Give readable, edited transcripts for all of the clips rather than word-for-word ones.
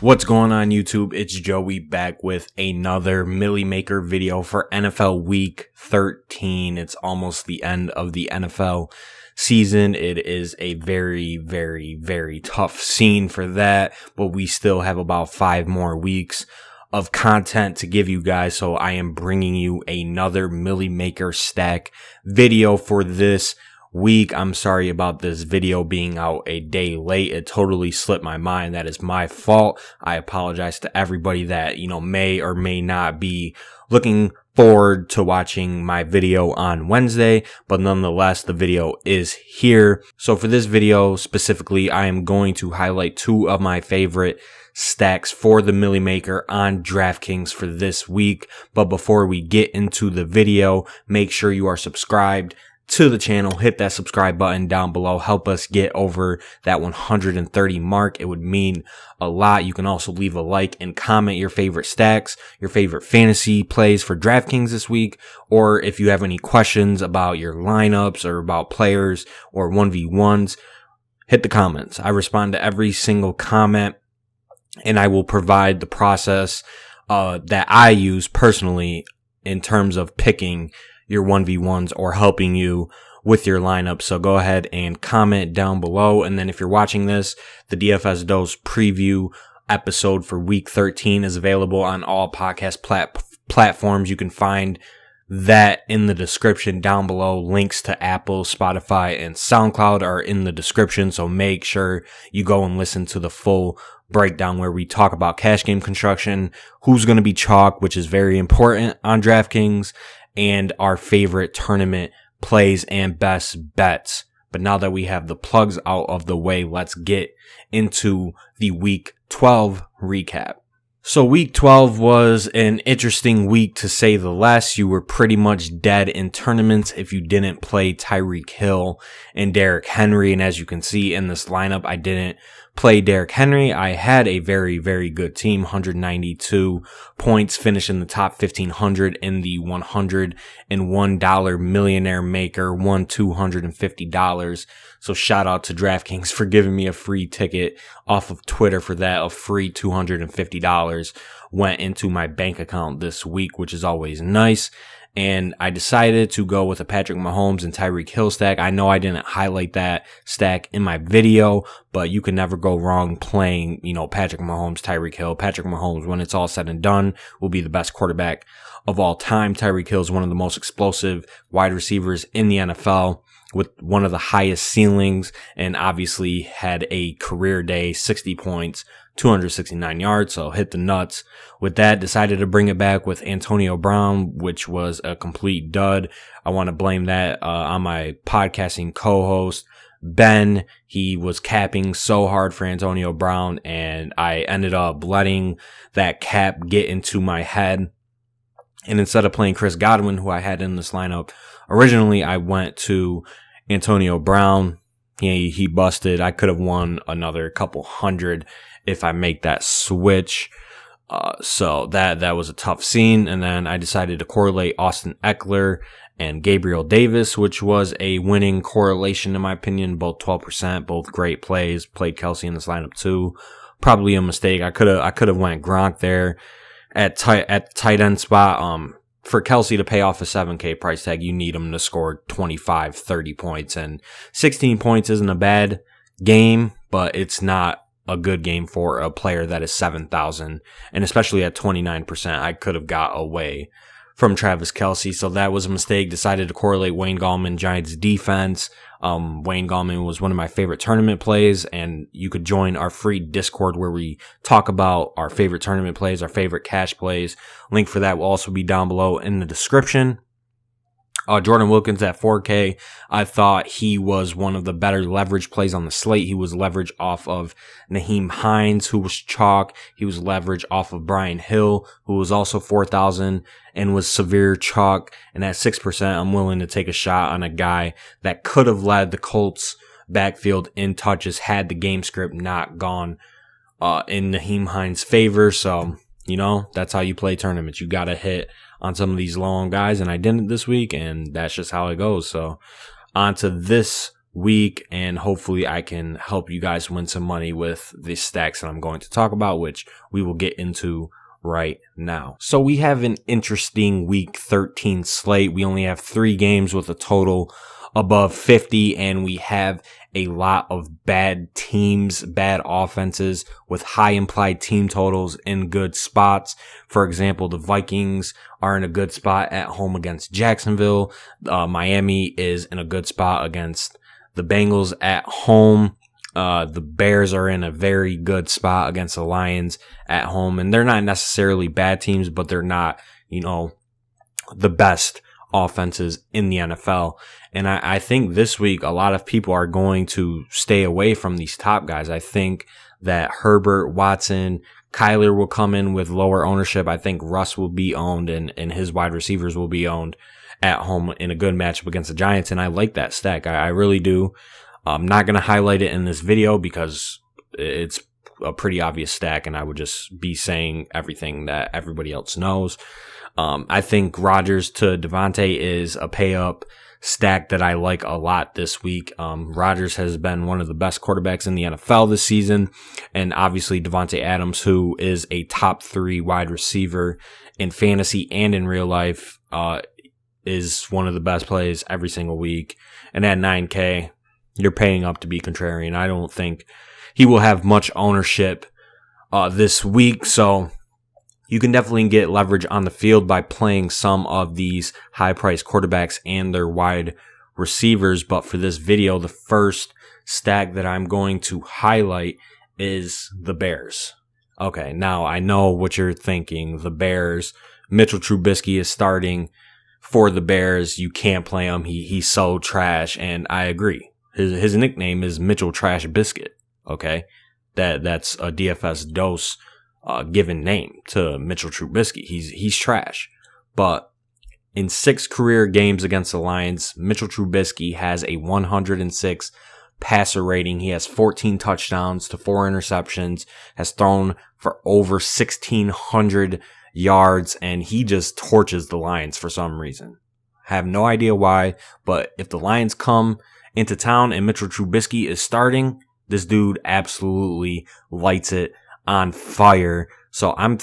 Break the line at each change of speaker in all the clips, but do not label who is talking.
What's going on YouTube? It's Joey back with another Millie Maker video for NFL Week 13. It's almost the end of the NFL season. It is a very tough scene for that, but we still have about 5 more weeks of content to give you guys. So I am bringing you another Millie Maker stack video for this week. I'm sorry about this video being out a day late. It totally slipped my mind. That is my fault. I apologize to everybody that, may or may not be looking forward to watching my video on Wednesday, but nonetheless, the video is here. So for this video specifically, I am going to highlight 2 of my favorite stacks for the Millie Maker on DraftKings for this week. But before we get into the video, make sure you are subscribed to the channel. Hit that subscribe button down below. Help us get over that 130 mark. It would mean a lot. You can also leave a like and comment your favorite stacks, your favorite fantasy plays for DraftKings this week, or if you have any questions about your lineups or about players or 1v1s, hit the comments. I respond to every single comment, and I will provide the process that I use personally in terms of picking your 1v1s or helping you with your lineup. So go ahead and comment down below. And then if you're watching this, the DFS Dose preview episode for week 13 is available on all podcast platforms. You can find that in the description down below. Links to Apple, Spotify, and SoundCloud are in the description. So make sure you go and listen to the full breakdown where we talk about cash game construction, who's going to be chalk, which is very important on DraftKings, and our favorite tournament plays and best bets. But now that we have the plugs out of the way, let's get into the week 12 recap. So week 12 was an interesting week to say the least. You were pretty much dead in tournaments if you didn't play Tyreek Hill and Derrick Henry. And as you can see in this lineup, I didn't play Derrick Henry. I had a very good team, 192 points, finished in the top 1500 in the $101 Millionaire Maker, won $250. So shout out to DraftKings for giving me a free ticket off of Twitter for that. A free $250 went into my bank account this week, which is always nice. And I decided to go with a Patrick Mahomes and Tyreek Hill stack. I know I didn't highlight that stack in my video, but you can never go wrong playing, Patrick Mahomes, Tyreek Hill. Patrick Mahomes, when it's all said and done, will be the best quarterback of all time. Tyreek Hill is one of the most explosive wide receivers in the NFL, with one of the highest ceilings, and obviously had a career day, 60 points, 269 yards, so hit the nuts. With that, decided to bring it back with Antonio Brown, which was a complete dud. I want to blame that on my podcasting co-host, Ben. He was capping so hard for Antonio Brown, and I ended up letting that cap get into my head. And instead of playing Chris Godwin, who I had in this lineup originally, I went to Antonio Brown. He busted. I could have won another couple hundred if I make that switch. So that was a tough scene. And then I decided to correlate Austin Eckler and Gabriel Davis, which was a winning correlation in my opinion. Both 12%, both great plays. Played Kelsey in this lineup too. Probably a mistake. I could have went Gronk there at the tight end spot. For Kelsey to pay off a 7K price tag, you need him to score 25, 30 points. And 16 points isn't a bad game, but it's not a good game for a player that is 7,000. And especially at 29%, I could have got away from Travis Kelsey. So that was a mistake. Decided to correlate Wayne Gallman, Giants defense. Wayne Gallman was one of my favorite tournament plays, and you could join our free Discord where we talk about our favorite tournament plays, our favorite cash plays. Link for that will also be down below in the description. Jordan Wilkins at 4K, I thought he was one of the better leverage plays on the slate. He was leverage off of Nyheim Hines, who was chalk. He was leverage off of Brian Hill, who was also 4,000 and was severe chalk. And at 6%, I'm willing to take a shot on a guy that could have led the Colts backfield in touches had the game script not gone in Nyheim Hines' favor. So, that's how you play tournaments. You got to hit on some of these long guys, and I didn't this week, and that's just how it goes. So on to this week, and hopefully I can help you guys win some money with the stacks that I'm going to talk about, which we will get into right now. So we have an interesting week 13 slate. We only have 3 games with a total above 50, and we have a lot of bad teams, bad offenses with high implied team totals in good spots. For example, the Vikings are in a good spot at home against Jacksonville. Miami is in a good spot against the Bengals at home. The Bears are in a very good spot against the Lions at home, and they're not necessarily bad teams, but they're not, the best offenses in the NFL. And I think this week, a lot of people are going to stay away from these top guys. I think that Herbert, Watson, Kyler will come in with lower ownership. I think Russ will be owned and his wide receivers will be owned at home in a good matchup against the Giants. And I like that stack. I really do. I'm not going to highlight it in this video because it's a pretty obvious stack and I would just be saying everything that everybody else knows. I think Rodgers to Devontae is a pay up stack that I like a lot this week. Rodgers has been one of the best quarterbacks in the NFL this season. And obviously Devontae Adams, who is a top 3 wide receiver in fantasy and in real life, is one of the best plays every single week. And at 9K, you're paying up to be contrarian. I don't think he will have much ownership this week. So you can definitely get leverage on the field by playing some of these high-priced quarterbacks and their wide receivers. But for this video, the first stack that I'm going to highlight is the Bears. Okay, now I know what you're thinking. The Bears, Mitchell Trubisky is starting for the Bears. You can't play him. He's so trash, and I agree. His nickname is Mitchell Trash Biscuit. Okay, that's a DFS dose given name to Mitchell Trubisky. He's trash. But in 6 career games against the Lions, Mitchell Trubisky has a 106 passer rating. He has 14 touchdowns to 4 interceptions, has thrown for over 1,600 yards, and he just torches the Lions for some reason. Have no idea why, but if the Lions come into town and Mitchell Trubisky is starting, this dude absolutely lights it on fire. So I'm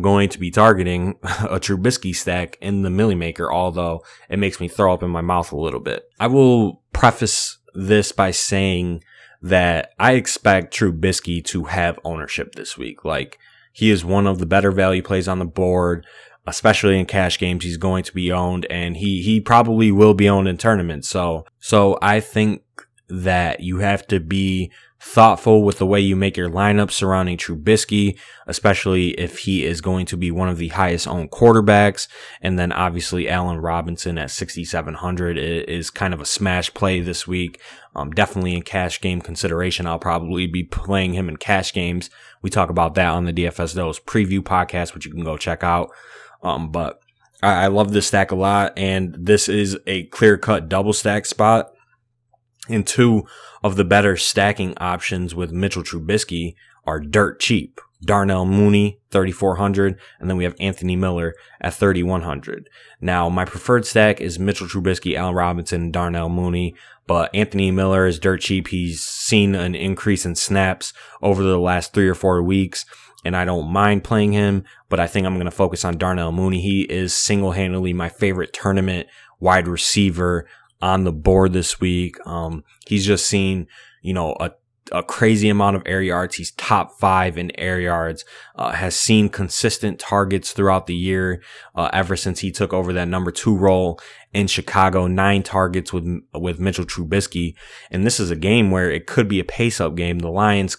going to be targeting a Trubisky stack in the Millie Maker, although it makes me throw up in my mouth a little bit. I will preface this by saying that I expect Trubisky to have ownership this week. Like, he is one of the better value plays on the board, especially in cash games. He's going to be owned, and he probably will be owned in tournaments. So I think that you have to be thoughtful with the way you make your lineup surrounding Trubisky, especially if he is going to be one of the highest owned quarterbacks. And then obviously Allen Robinson at 6,700 is kind of a smash play this week. Definitely in cash game consideration. I'll probably be playing him in cash games. We talk about that on the DFS Dose preview podcast, which you can go check out. But I love this stack a lot, and this is a clear-cut double stack spot. And 2 of the better stacking options with Mitchell Trubisky are dirt cheap. Darnell Mooney, 3,400, and then we have Anthony Miller at 3,100. Now, my preferred stack is Mitchell Trubisky, Allen Robinson, and Darnell Mooney, but Anthony Miller is dirt cheap. He's seen an increase in snaps over the last 3 or 4 weeks, and I don't mind playing him, but I think I'm going to focus on Darnell Mooney. He is single-handedly my favorite tournament wide receiver on the board this week. He's just seen, a crazy amount of air yards. He's top 5 in air yards, has seen consistent targets throughout the year, ever since he took over that number 2 role in Chicago, 9 targets with Mitchell Trubisky. And this is a game where it could be a pace-up game. The Lions,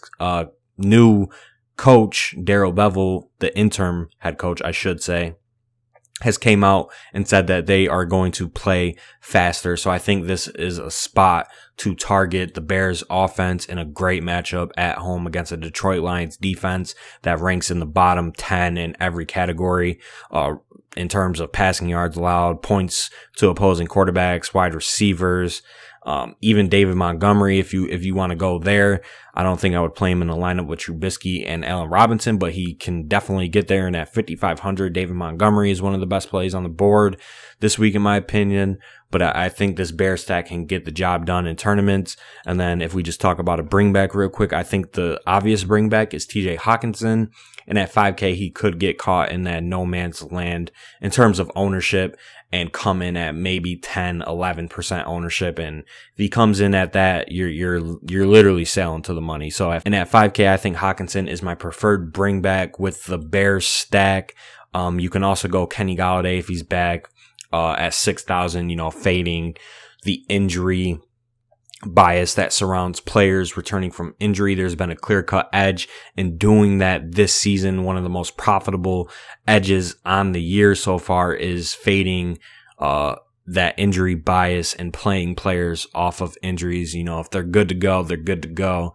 new coach, Darrell Bevell, the interim head coach, I should say, has came out and said that they are going to play faster. So I think this is a spot to target the Bears offense in a great matchup at home against a Detroit Lions defense that ranks in the bottom 10 in every category, in terms of passing yards allowed, points to opposing quarterbacks, wide receivers, even David Montgomery, if you want to go there. I don't think I would play him in a lineup with Trubisky and Allen Robinson, but he can definitely get there. And at 5,500, David Montgomery is one of the best plays on the board this week, in my opinion. but I think this bear stack can get the job done in tournaments. And then if we just talk about a bring back real quick, I think the obvious bring back is TJ Hawkinson. And at 5K, he could get caught in that no man's land in terms of ownership and come in at maybe 10, 11% ownership. And if he comes in at that, you're literally selling to the money. So, and at 5K, I think Hawkinson is my preferred bring back with the Bears stack. You can also go Kenny Golladay if he's back, at 6,000, fading the injury bias that surrounds players returning from injury. There's been a clear-cut edge in doing that this season. One of the most profitable edges on the year so far is fading that injury bias and playing players off of injuries. If they're good to go, they're good to go.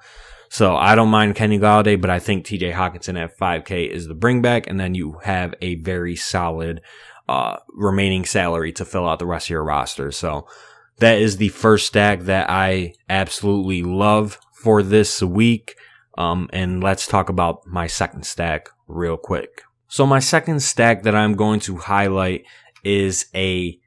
So I don't mind Kenny Golladay, but I think TJ Hawkinson at 5K is the bring back, and then you have a very solid remaining salary to fill out the rest of your roster. So that is the first stack that I absolutely love for this week. And let's talk about my second stack real quick. So my second stack that I'm going to highlight is a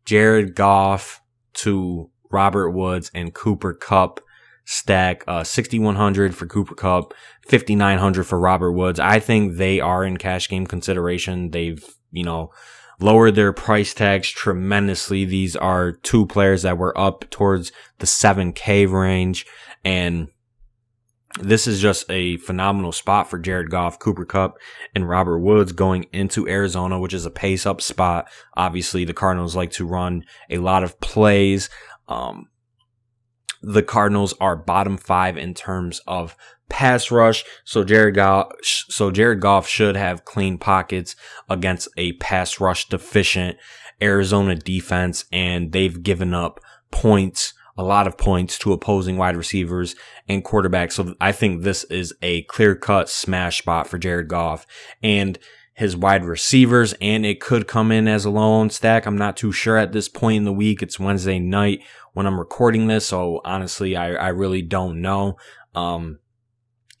Jared Goff to Robert Woods and Cooper Kupp stack. 6,100 for Cooper Kupp, 5,900 for Robert Woods. I think they are in cash game consideration. They've, lowered their price tags tremendously. These are two players that were up towards the 7K range, and this is just a phenomenal spot for Jared Goff, Cooper Kupp, and Robert Woods going into Arizona, which is a pace up spot. Obviously, the Cardinals like to run a lot of plays. The Cardinals are bottom 5 in terms of pass rush, so Jared Goff should have clean pockets against a pass rush deficient Arizona defense, and they've given up points, a lot of points, to opposing wide receivers and quarterbacks. So I think this is a clear-cut smash spot for Jared Goff and his wide receivers, and it could come in as a low-owned stack. I'm not too sure at this point in the week. It's Wednesday night when I'm recording this, so honestly, I really don't know.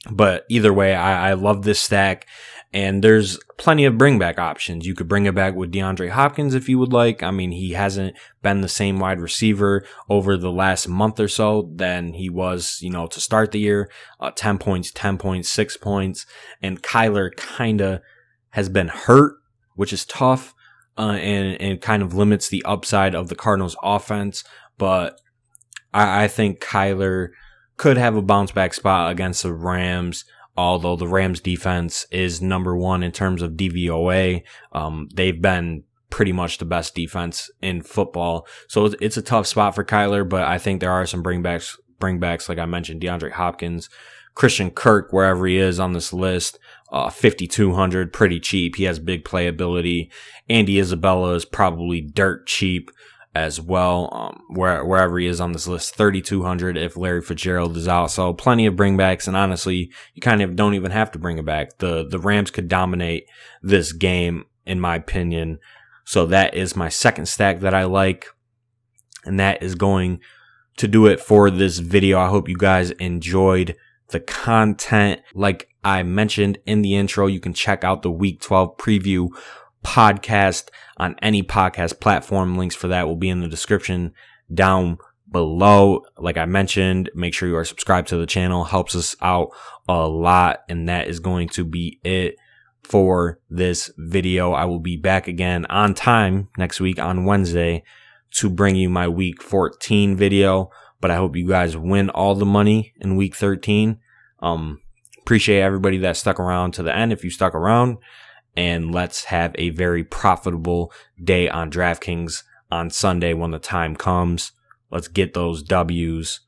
But either way, I love this stack, and there's plenty of bring back options. You could bring it back with DeAndre Hopkins if you would like. I mean, he hasn't been the same wide receiver over the last month or so than he was, to start the year. 10 points, 6 points, and Kyler kind of has been hurt, which is tough, and kind of limits the upside of the Cardinals offense. But I think Kyler could have a bounce back spot against the Rams, although the Rams defense is number 1 in terms of DVOA. They've been pretty much the best defense in football. So it's a tough spot for Kyler, but I think there are some bringbacks, like I mentioned, DeAndre Hopkins, Christian Kirk, wherever he is on this list, 5,200, pretty cheap. He has big playability. Andy Isabella is probably dirt cheap as well, wherever he is on this list, 3,200 if Larry Fitzgerald is out. So plenty of bringbacks, and honestly, you kind of don't even have to bring it back. The Rams could dominate this game, in my opinion. So that is my second stack that I like, and that is going to do it for this video. I hope you guys enjoyed the content. Like I mentioned in the intro, you can check out the Week 12 preview podcast on any podcast platform. Links for that will be in the description down below. Like I mentioned, make sure you are subscribed to the channel. Helps us out a lot. And that is going to be it for this video. I will be back again on time next week on Wednesday to bring you my Week 14 video. But I hope you guys win all the money in Week 13. Appreciate everybody that stuck around to the end, if you stuck around. And let's have a very profitable day on DraftKings on Sunday when the time comes. Let's get those W's.